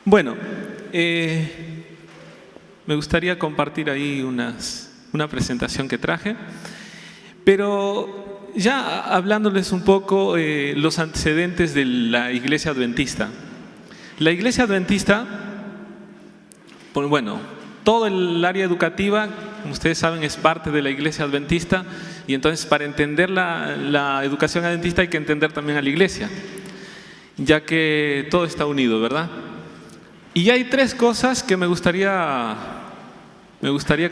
Bueno, me gustaría compartir ahí una presentación que traje, pero ya hablándoles un poco los antecedentes de la Iglesia Adventista. La Iglesia Adventista, pues bueno, todo el área educativa, como ustedes saben, es parte de la Iglesia Adventista, y entonces para entender la educación adventista hay que entender también a la Iglesia, ya que todo está unido, ¿verdad? Y hay tres cosas que me gustaría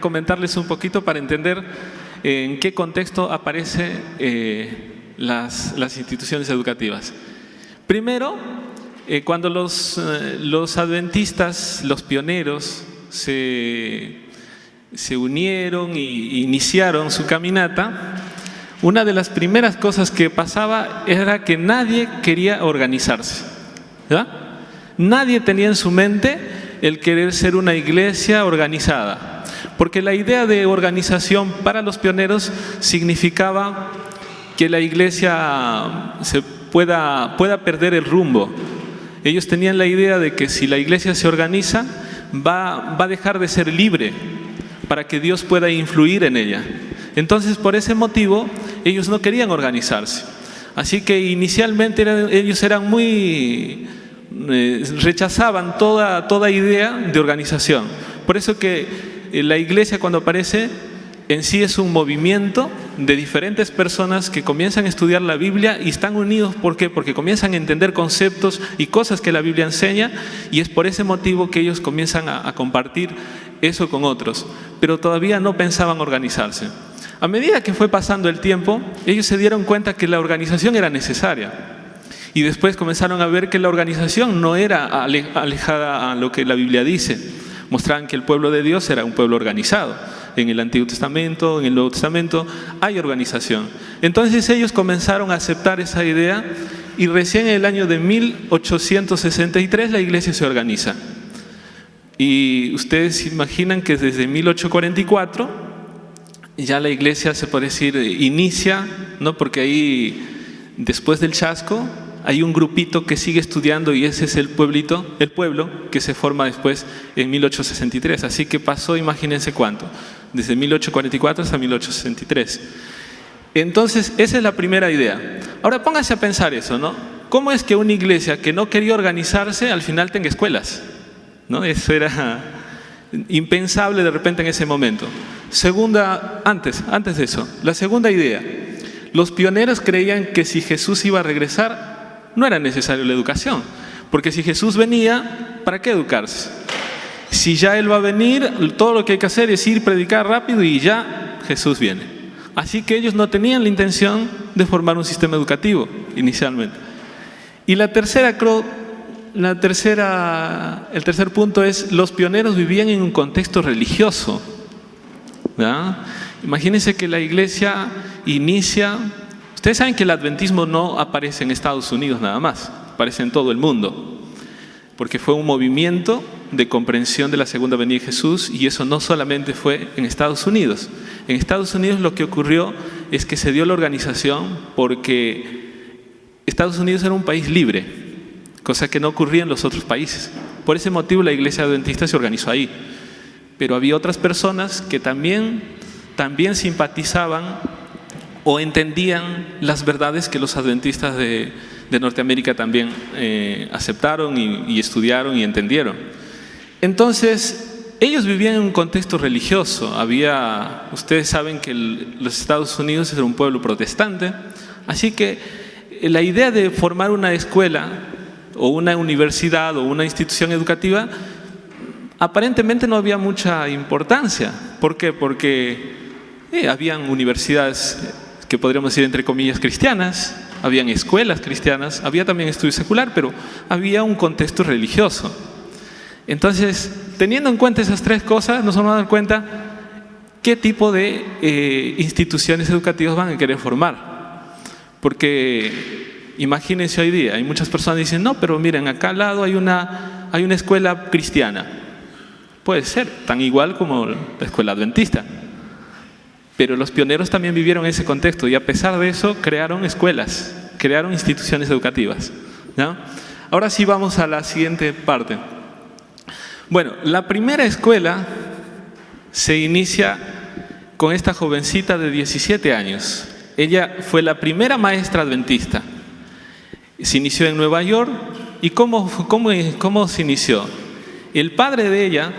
comentarles un poquito para entender en qué contexto aparecen las instituciones educativas. Primero, cuando los adventistas, los pioneros, se unieron e iniciaron su caminata, una de las primeras cosas que pasaba era que nadie quería organizarse, ¿verdad? Nadie tenía en su mente el querer ser una iglesia organizada, porque la idea de organización para los pioneros significaba que la iglesia pueda perder el rumbo. Ellos tenían la idea de que si la iglesia se organiza, va a dejar de ser libre para que Dios pueda influir en ella. Entonces, por ese motivo, ellos no querían organizarse. Así que inicialmente ellos eran rechazaban toda idea de organización. Por eso que la iglesia, cuando aparece, en sí es un movimiento de diferentes personas que comienzan a estudiar la Biblia y están unidos. ¿Por qué? Porque comienzan a entender conceptos y cosas que la Biblia enseña, y es por ese motivo que ellos comienzan a compartir eso con otros, pero todavía no pensaban organizarse. A medida que fue pasando el tiempo, ellos se dieron cuenta que la organización era necesaria. Y después comenzaron a ver que la organización no era alejada a lo que la Biblia dice. Mostraban que el pueblo de Dios era un pueblo organizado. En el Antiguo Testamento, en el Nuevo Testamento, hay organización. Entonces ellos comenzaron a aceptar esa idea, y recién en el año de 1863 la iglesia se organiza. Y ustedes imaginan que desde 1844 ya la iglesia, se puede decir, inicia, ¿no? Porque ahí, después del chasco, hay un grupito que sigue estudiando, y ese es el pueblo que se forma después en 1863. Así que pasó, imagínense cuánto, desde 1844 hasta 1863. Entonces, esa es la primera idea. Ahora pónganse a pensar eso, ¿no? ¿Cómo es que una iglesia que no quería organizarse al final tenga escuelas? ¿No? Eso era impensable de repente en ese momento. Antes de eso, la segunda idea. Los pioneros creían que si Jesús iba a regresar, no era necesaria la educación, porque si Jesús venía, ¿para qué educarse? Si ya Él va a venir, todo lo que hay que hacer es ir, predicar rápido y ya Jesús viene. Así que ellos no tenían la intención de formar un sistema educativo inicialmente. Y el tercer punto es: los pioneros vivían en un contexto religioso, ¿verdad? Imagínense que la iglesia inicia. Ustedes saben que el adventismo no aparece en Estados Unidos nada más, aparece en todo el mundo, porque fue un movimiento de comprensión de la segunda venida de Jesús, y eso no solamente fue en Estados Unidos. En Estados Unidos lo que ocurrió es que se dio la organización porque Estados Unidos era un país libre, cosa que no ocurría en los otros países. Por ese motivo la iglesia adventista se organizó ahí. Pero había otras personas que también simpatizaban o entendían las verdades que los adventistas de Norteamérica también aceptaron y estudiaron y entendieron. Entonces, ellos vivían en un contexto religioso. Ustedes saben que los Estados Unidos era un pueblo protestante, así que la idea de formar una escuela o una universidad o una institución educativa aparentemente no había mucha importancia. ¿Por qué? Porque habían universidades que podríamos decir entre comillas cristianas, habían escuelas cristianas, había también estudio secular, pero había un contexto religioso. Entonces, teniendo en cuenta esas tres cosas, nos vamos a dar cuenta qué tipo de instituciones educativas van a querer formar. Porque imagínense hoy día, hay muchas personas que dicen: no, pero miren, acá al lado hay una escuela cristiana. Puede ser tan igual como la escuela adventista. Pero los pioneros también vivieron ese contexto, y a pesar de eso crearon escuelas, crearon instituciones educativas, ¿no? Ahora sí vamos a la siguiente parte. Bueno, la primera escuela se inicia con esta jovencita de 17 años. Ella fue la primera maestra adventista. Se inició en Nueva York. ¿Y cómo se inició? El padre de ella,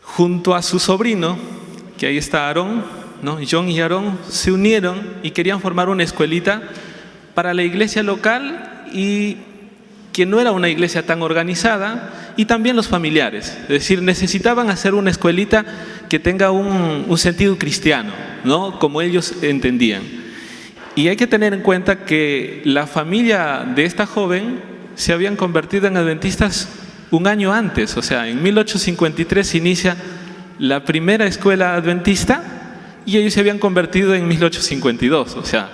junto a su sobrino, que ahí está Aarón, ¿no? John y Aarón, se unieron y querían formar una escuelita para la iglesia local, y que no era una iglesia tan organizada, y también los familiares. Es decir, necesitaban hacer una escuelita que tenga un sentido cristiano, ¿no? Como ellos entendían. Y hay que tener en cuenta que la familia de esta joven se habían convertido en adventistas un año antes. O sea, en 1853 se inicia la primera escuela adventista y ellos se habían convertido en 1852. O sea,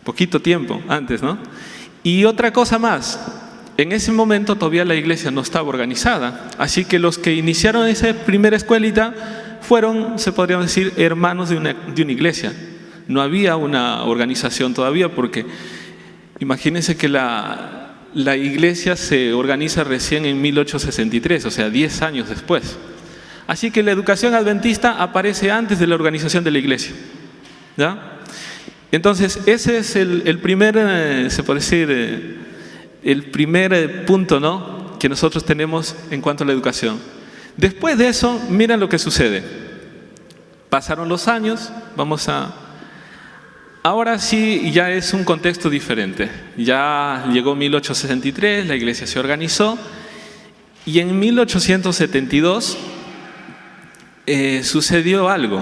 poquito tiempo antes, ¿no? Y otra cosa más, en ese momento todavía la iglesia no estaba organizada. Así que los que iniciaron esa primera escuelita fueron, se podría decir, hermanos de una iglesia. No había una organización todavía, porque imagínense que la iglesia se organiza recién en 1863, o sea, 10 años después. Así que la educación adventista aparece antes de la organización de la iglesia, ¿ya? Entonces, ese es el primer, se puede decir, el primer punto, ¿no?, que nosotros tenemos en cuanto a la educación. Después de eso, miren lo que sucede. Pasaron los años, ahora sí, ya es un contexto diferente. Ya llegó 1863, la iglesia se organizó, y en 1872 sucedió algo.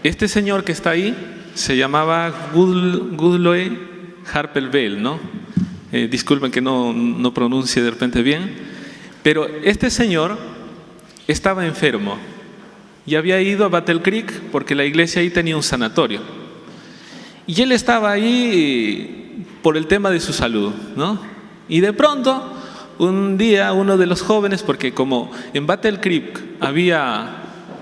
Este señor que está ahí se llamaba Goodloe Harper Bell, ¿no? Disculpen que no pronuncie de repente bien, pero este señor estaba enfermo y había ido a Battle Creek porque la iglesia ahí tenía un sanatorio. Y él estaba ahí por el tema de su salud, ¿no? Y de pronto, un día, uno de los jóvenes, porque como en Battle Creek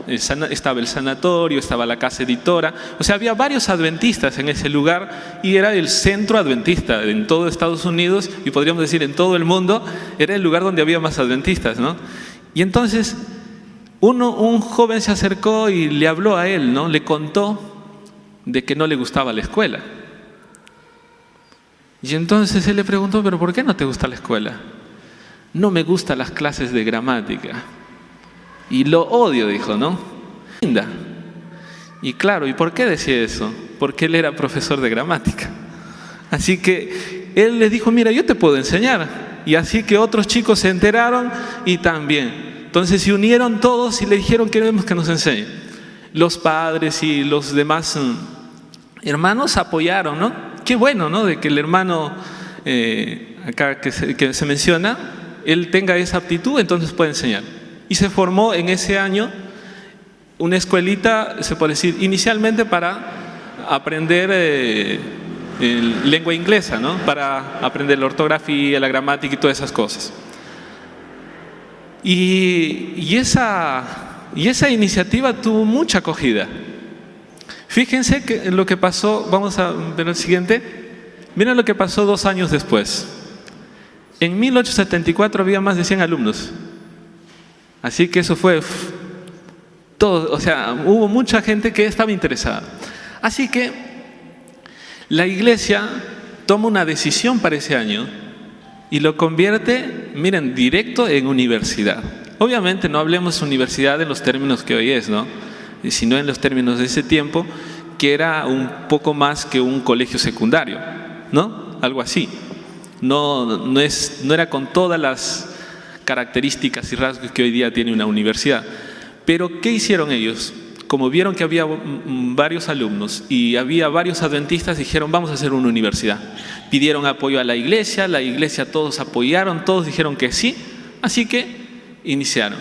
estaba el sanatorio, estaba la casa editora, o sea, había varios adventistas en ese lugar, y era el centro adventista en todo Estados Unidos, y podríamos decir en todo el mundo, era el lugar donde había más adventistas, ¿no? Y entonces, un joven se acercó y le habló a él, ¿no? Le contó de que no le gustaba la escuela. Y entonces él le preguntó, ¿pero por qué no te gusta la escuela? No me gustan las clases de gramática. Y lo odio, dijo, ¿no? Linda. Y claro, ¿y por qué decía eso? Porque él era profesor de gramática. Así que él le dijo, mira, yo te puedo enseñar. Y así que otros chicos se enteraron y también. Entonces se unieron todos y le dijeron, queremos que nos enseñe. Los padres y los demás hermanos apoyaron, ¿no? Qué bueno, ¿no? De que el hermano acá que se menciona, él tenga esa aptitud, entonces puede enseñar. Y se formó en ese año una escuelita, se puede decir, inicialmente para aprender lengua inglesa, ¿no? Para aprender la ortografía, la gramática y todas esas cosas. Y esa iniciativa tuvo mucha acogida. Fíjense que lo que pasó, vamos a ver el siguiente. Miren lo que pasó 2 años después. En 1874 había más de 100 alumnos. Así que eso fue todo, o sea, hubo mucha gente que estaba interesada. Así que la iglesia toma una decisión para ese año y lo convierte, miren, directo en universidad. Obviamente no hablemos universidad en los términos que hoy es, ¿no? Sino en los términos de ese tiempo, que era un poco más que un colegio secundario, ¿no? Algo así. No era con todas las características y rasgos que hoy día tiene una universidad. Pero ¿qué hicieron ellos? Como vieron que había varios alumnos y había varios adventistas, dijeron, vamos a hacer una universidad. Pidieron apoyo a la iglesia todos apoyaron, todos dijeron que sí, así que iniciaron.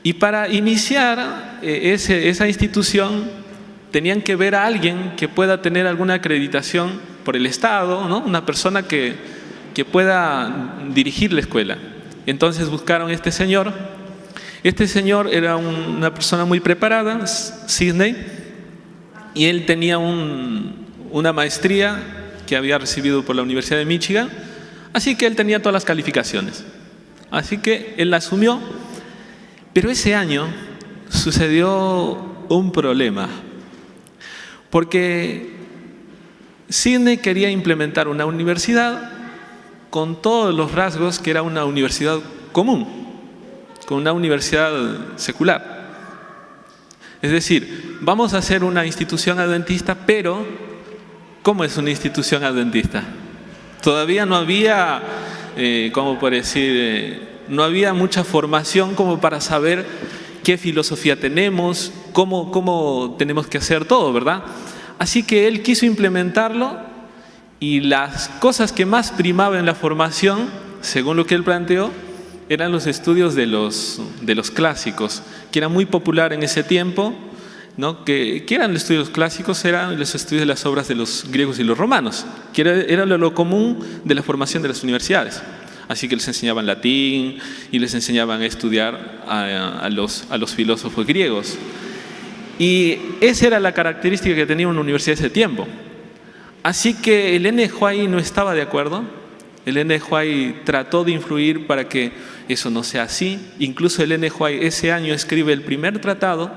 Y para iniciar esa institución tenían que ver a alguien que pueda tener alguna acreditación por el Estado, ¿no? Una persona que pueda dirigir la escuela. Entonces buscaron a este señor. Este señor era una persona muy preparada, Sidney, y él tenía una maestría que había recibido por la Universidad de Michigan, así que él tenía todas las calificaciones. Así que él la asumió, pero ese año sucedió un problema, porque Sidney quería implementar una universidad con todos los rasgos que era una universidad común, con una universidad secular. Es decir, vamos a hacer una institución adventista, pero ¿cómo es una institución adventista? Todavía no había, ¿cómo por decir? No había mucha formación como para saber qué filosofía tenemos, cómo tenemos que hacer todo, ¿verdad? Así que él quiso implementarlo, y las cosas que más primaban en la formación, según lo que él planteó, eran los estudios de los clásicos, que era muy popular en ese tiempo, ¿no? ¿Qué eran los estudios clásicos? Eran los estudios de las obras de los griegos y los romanos, que era lo común de la formación de las universidades. Así que les enseñaban latín y les enseñaban a estudiar a los filósofos griegos. Y esa era la característica que tenía una universidad de ese tiempo. Así que el N. Huay no estaba de acuerdo. El N. Huay trató de influir para que eso no sea así. Incluso el N. Huay ese año escribe el primer tratado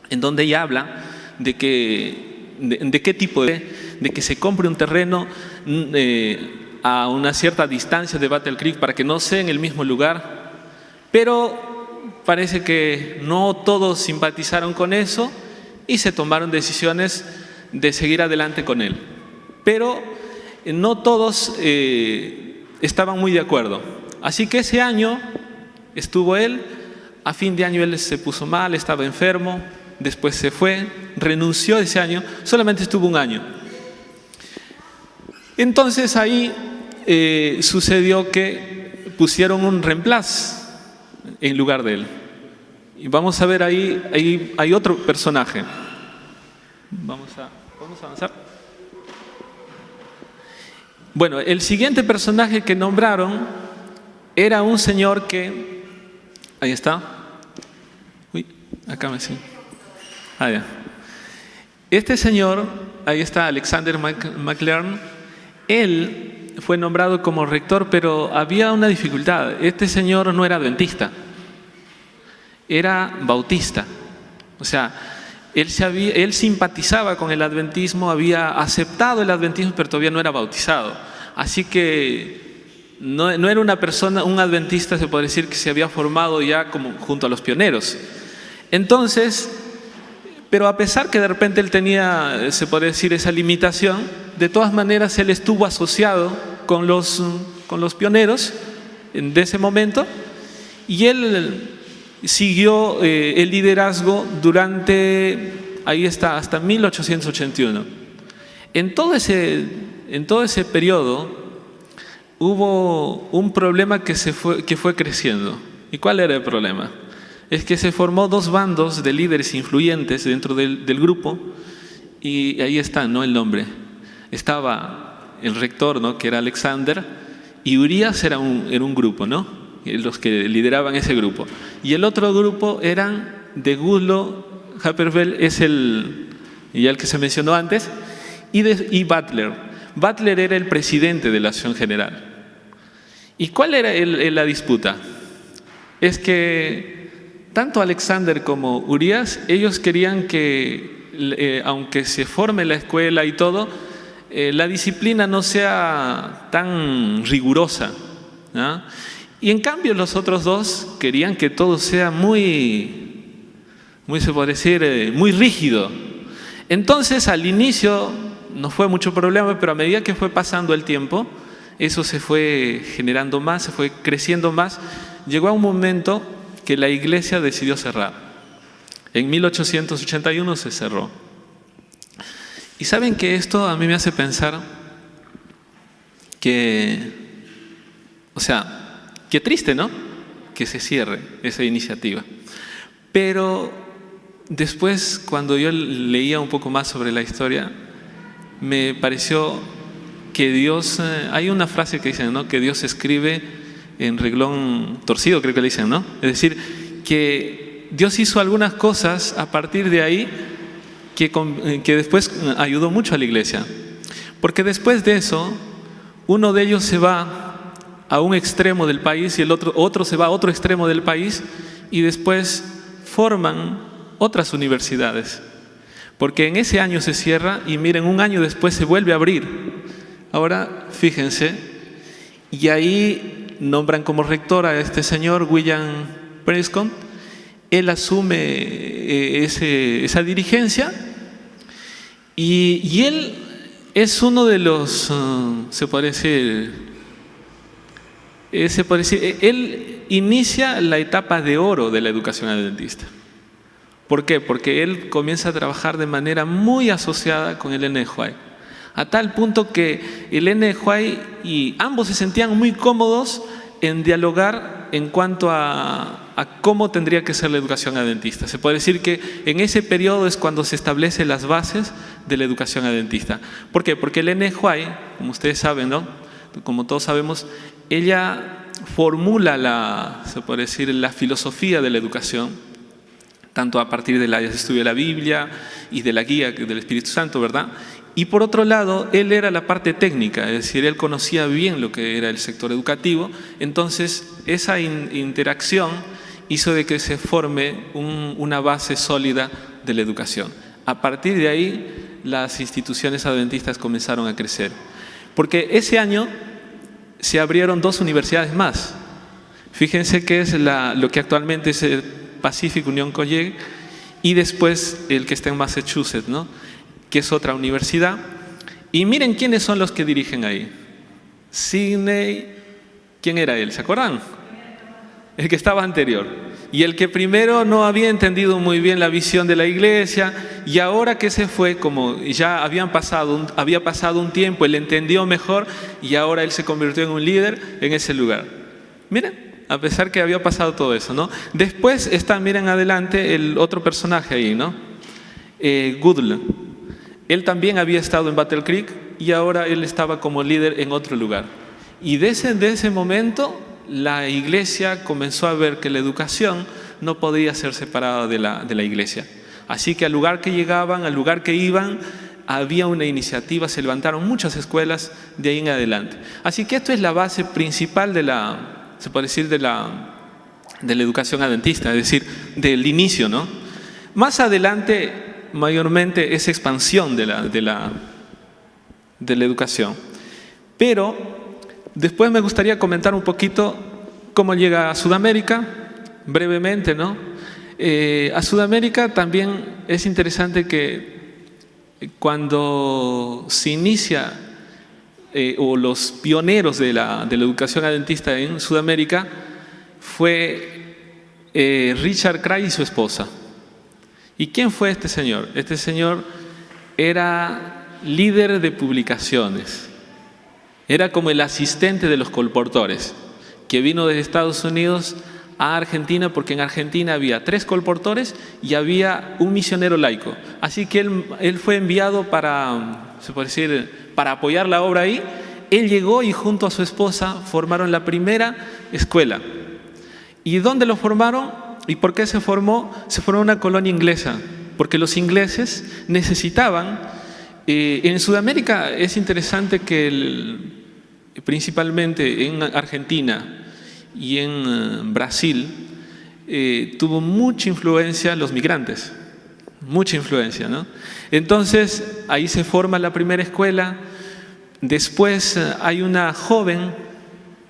en donde ella habla de qué tipo de que se compre un terreno a una cierta distancia de Battle Creek para que no sea en el mismo lugar. Pero parece que no todos simpatizaron con eso y se tomaron decisiones de seguir adelante con él. Pero no todos estaban muy de acuerdo. Así que ese año estuvo él, a fin de año él se puso mal, estaba enfermo, después se fue, renunció ese año, solamente estuvo un año. Entonces ahí sucedió que pusieron un reemplazo en lugar de él. Y vamos a ver ahí hay otro personaje. Vamos a avanzar. Bueno, el siguiente personaje que nombraron era un señor que... Ahí está. Uy, acá me sigo. Ah, ya. Este señor, ahí está, Alexander MacLaren. Él fue nombrado como rector, pero había una dificultad. Este señor no era adventista, era bautista. O sea, él simpatizaba con el adventismo, había aceptado el adventismo, pero todavía no era bautizado. Así que no era una persona, un adventista, se puede decir, que se había formado ya como junto a los pioneros. Entonces, pero a pesar que de repente él tenía, se puede decir, esa limitación, de todas maneras él estuvo asociado con los pioneros de ese momento, y él siguió el liderazgo durante, ahí está, hasta 1881. En todo ese periodo hubo un problema que fue creciendo. ¿Y cuál era el problema? Es que se formó dos bandos de líderes influyentes dentro del grupo, y ahí está, ¿no?, el nombre. Estaba el rector, ¿no?, que era Alexander, y Urias era un grupo, ¿no?, los que lideraban ese grupo. Y el otro grupo eran de Goodloe Hapervel, es el que se mencionó antes, y Butler. Butler era el presidente de la Acción General. ¿Y cuál era la disputa? Es que tanto Alexander como Urias, ellos querían que, aunque se forme la escuela y todo, la disciplina no sea tan rigurosa, ¿no? Y en cambio los otros dos querían que todo sea muy se puede decir, muy rígido. Entonces al inicio no fue mucho problema, pero a medida que fue pasando el tiempo, eso se fue generando más, se fue creciendo más. Llegó a un momento que la iglesia decidió cerrar. En 1881 se cerró. Y saben que esto a mí me hace pensar que, o sea, qué triste, ¿no?, que se cierre esa iniciativa. Pero después, cuando yo leía un poco más sobre la historia, me pareció que Dios, hay una frase que dicen, ¿no?, que Dios escribe en reglón torcido, creo que le dicen, ¿no? Es decir, que Dios hizo algunas cosas a partir de ahí que después ayudó mucho a la iglesia. Porque después de eso, uno de ellos se va a un extremo del país y otro se va a otro extremo del país y después forman otras universidades. Porque en ese año se cierra y miren, un año después se vuelve a abrir. Ahora, fíjense, y ahí nombran como rector a este señor, William Prescott. Él asume esa dirigencia y él es uno de los, se puede decir, él inicia la etapa de oro de la educación adventista. ¿Por qué? Porque él comienza a trabajar de manera muy asociada con el N. White, a tal punto que el N. White y ambos se sentían muy cómodos en dialogar en cuanto a cómo tendría que ser la educación adventista. Se puede decir que en ese periodo es cuando se establecen las bases de la educación adventista. ¿Por qué? Porque el N. White, como ustedes saben, ¿no? Como todos sabemos, ella formula se puede decir, la filosofía de la educación, tanto a partir del estudio de la Biblia y de la guía del Espíritu Santo, ¿verdad? Y por otro lado, él era la parte técnica, es decir, él conocía bien lo que era el sector educativo. Entonces, esa interacción hizo de que se forme una base sólida de la educación. A partir de ahí, las instituciones adventistas comenzaron a crecer. Porque ese año se abrieron 2 universidades más. Fíjense que es lo que actualmente es el Pacific Union College y después el que está en Massachusetts, ¿no? Que es otra universidad. Y miren quiénes son los que dirigen ahí. Sidney, ¿quién era él? ¿Se acuerdan? El que estaba anterior. Y el que primero no había entendido muy bien la visión de la iglesia, y ahora que se fue, como ya había pasado un tiempo, él entendió mejor y ahora él se convirtió en un líder en ese lugar. Miren, a pesar que había pasado todo eso, ¿no? Después está, miren adelante, el otro personaje ahí, ¿no? Goodell. Él también había estado en Battle Creek y ahora él estaba como líder en otro lugar. Y de ese momento la iglesia comenzó a ver que la educación no podía ser separada de la iglesia. Así que al lugar que llegaban, al lugar que iban, había una iniciativa, se levantaron muchas escuelas de ahí en adelante. Así que esto es la base principal se puede decir, de la educación adventista, es decir, del inicio, ¿no? Más adelante, mayormente, es expansión de la educación. Pero después me gustaría comentar un poquito cómo llega a Sudamérica, brevemente, ¿no? A Sudamérica también es interesante que cuando se inicia o los pioneros de la educación adventista en Sudamérica fue Richard Cray y su esposa. ¿Y quién fue este señor? Este señor era líder de publicaciones. Era como el asistente de los colportores, que vino desde Estados Unidos a Argentina, porque en Argentina había 3 colportores y había un misionero laico. Así que él fue enviado se puede decir, para apoyar la obra ahí. Él llegó y junto a su esposa formaron la primera escuela. ¿Y dónde lo formaron? ¿Y por qué se formó? Se formó una colonia inglesa, porque los ingleses necesitaban. En Sudamérica es interesante que principalmente en Argentina y en Brasil tuvo mucha influencia los migrantes, mucha influencia, ¿no? Entonces ahí se forma la primera escuela. Después hay una joven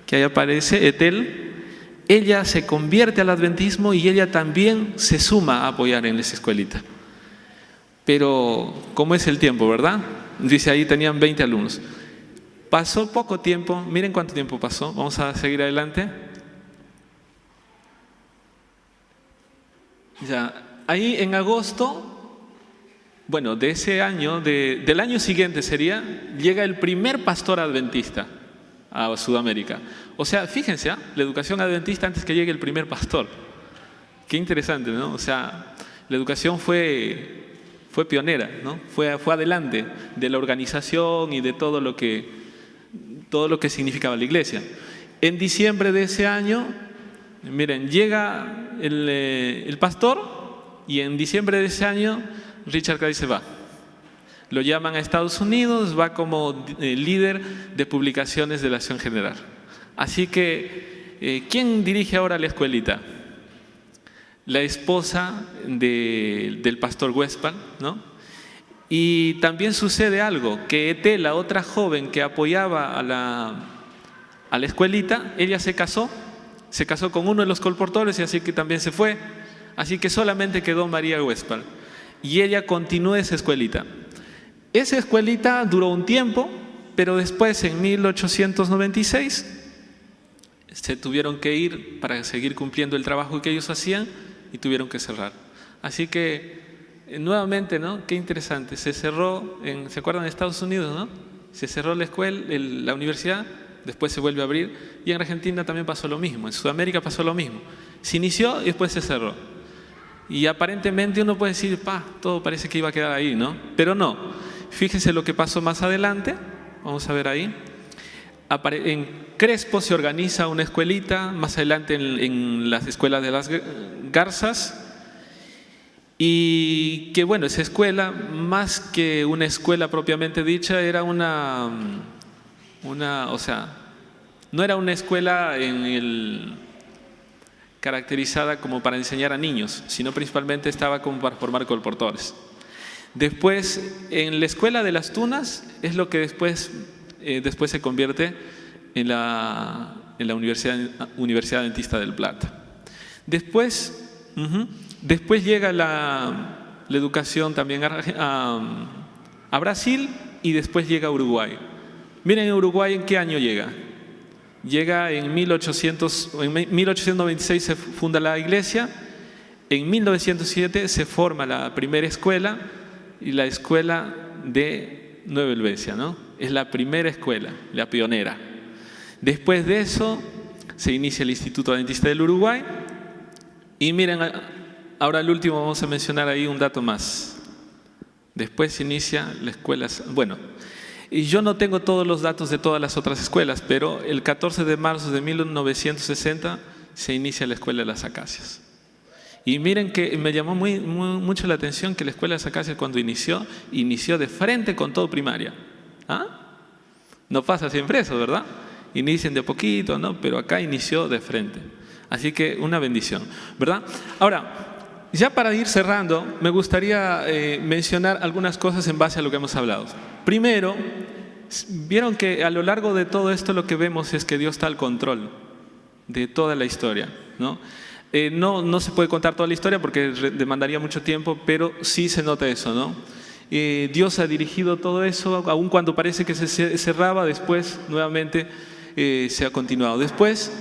que ahí aparece, Ethel. Ella se convierte al adventismo y ella también se suma a apoyar en esa escuelita. Pero, ¿cómo es el tiempo, verdad? Dice ahí tenían 20 alumnos. Pasó poco tiempo, miren cuánto tiempo pasó. Vamos a seguir adelante. Ya, ahí en agosto, bueno, de ese año, del año siguiente llega el primer pastor adventista a Sudamérica. O sea, fíjense, la educación adventista antes que llegue el primer pastor. Qué interesante, ¿no? O sea, la educación fue pionera, ¿no? Fue adelante de la organización y de todo lo que significaba la iglesia. En diciembre de ese año, miren, llega el pastor y en diciembre de ese año Richard Cray se va. Lo llaman a Estados Unidos, va como líder de publicaciones de la Acción General. Así que, ¿quién dirige ahora la escuelita? La esposa del pastor Westphal, ¿no? Y también sucede algo, que Ethel, la otra joven que apoyaba a la escuelita, ella se casó con uno de los colportores y así que también se fue. Así que solamente quedó María Westphal. Y ella continuó esa escuelita. Esa escuelita duró un tiempo, pero después en 1896 se tuvieron que ir para seguir cumpliendo el trabajo que ellos hacían y tuvieron que cerrar. Así que nuevamente, ¿no? Qué interesante, se cerró, ¿se acuerdan de Estados Unidos, no? Se cerró la escuela, la universidad, después se vuelve a abrir, y en Argentina también pasó lo mismo, en Sudamérica pasó lo mismo. Se inició y después se cerró. Y aparentemente uno puede decir, todo parece que iba a quedar ahí, ¿no? Pero no. Fíjense lo que pasó más adelante, vamos a ver ahí. En Crespo se organiza una escuelita, más adelante en las escuelas de las Garzas, y que bueno, esa escuela, más que una escuela propiamente dicha, era o sea, no era una escuela caracterizada como para enseñar a niños, sino principalmente estaba como para formar colportores. Después, en la escuela de las Tunas, es lo que después se convierte en la Universidad Adventista del Plata. Después llega la educación también a Brasil y después llega a Uruguay. Miren, en Uruguay, ¿en qué año llega? Llega en 1896 se funda la iglesia, en 1907 se forma la primera escuela y la escuela de Nueva Helvecia, ¿no? Es la primera escuela, la pionera. Después de eso se inicia el Instituto Adventista del Uruguay y miren, ahora el último vamos a mencionar ahí un dato más. Después se inicia la escuela, y yo no tengo todos los datos de todas las otras escuelas, pero el 14 de marzo de 1960 se inicia la Escuela de las Acacias. Y miren que me llamó mucho la atención que la Escuela de las Acacias cuando inició de frente con todo primaria. No pasa siempre eso, ¿verdad? Inician de a poquito, ¿no? Pero acá inició de frente. Así que una bendición, ¿verdad? Ahora, ya para ir cerrando, me gustaría mencionar algunas cosas en base a lo que hemos hablado. Primero, vieron que a lo largo de todo esto lo que vemos es que Dios está al control de toda la historia, ¿no? No se puede contar toda la historia porque demandaría mucho tiempo, pero sí se nota eso, ¿no? Dios ha dirigido todo eso, aun cuando parece que se cerraba, después nuevamente se ha continuado. Después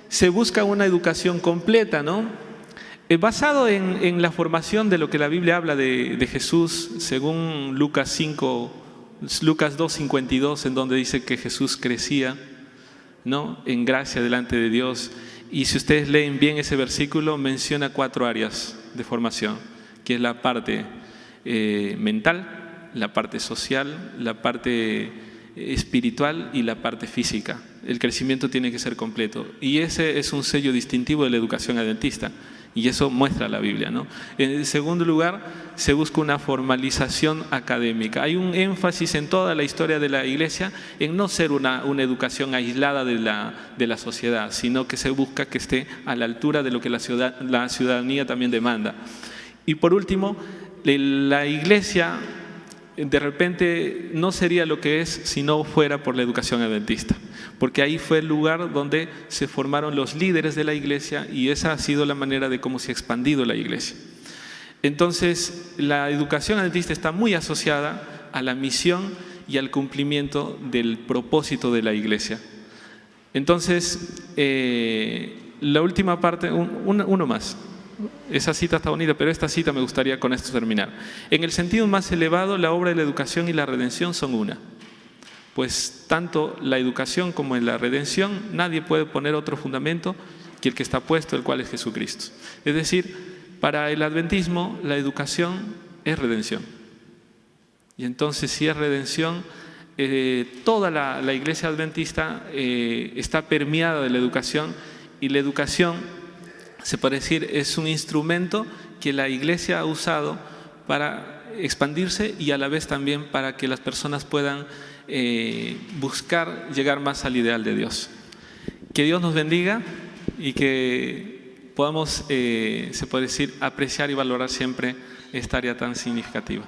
se busca una educación completa, ¿no? Basado en la formación de lo que la Biblia habla de Jesús, según Lucas 2:52, en donde dice que Jesús crecía, ¿no? En gracia delante de Dios. Y si ustedes leen bien ese versículo, menciona 4 áreas de formación, que es la parte mental, la parte social, la parte espiritual y la parte física. El crecimiento tiene que ser completo. Y ese es un sello distintivo de la educación adventista. Y eso muestra la Biblia, ¿no? En segundo lugar, se busca una formalización académica. Hay un énfasis en toda la historia de la iglesia en no ser una educación aislada de la sociedad, sino que se busca que esté a la altura de lo que la ciudadanía también demanda. Y por último, la iglesia de repente no sería lo que es si no fuera por la educación adventista, porque ahí fue el lugar donde se formaron los líderes de la iglesia y esa ha sido la manera de cómo se ha expandido la iglesia. Entonces, la educación adventista está muy asociada a la misión y al cumplimiento del propósito de la iglesia. Entonces, la última parte, uno más. Esa cita está bonita, pero esta cita me gustaría con esto terminar. En el sentido más elevado, la obra de la educación y la redención son una. Pues tanto la educación como en la redención, nadie puede poner otro fundamento que el que está puesto, el cual es Jesucristo. Es decir, para el adventismo, la educación es redención. Y entonces, si es redención, toda la iglesia adventista está permeada de la educación, y la educación, se puede decir, es un instrumento que la iglesia ha usado para expandirse y a la vez también para que las personas puedan buscar llegar más al ideal de Dios. Que Dios nos bendiga y que podamos, se puede decir, apreciar y valorar siempre esta área tan significativa.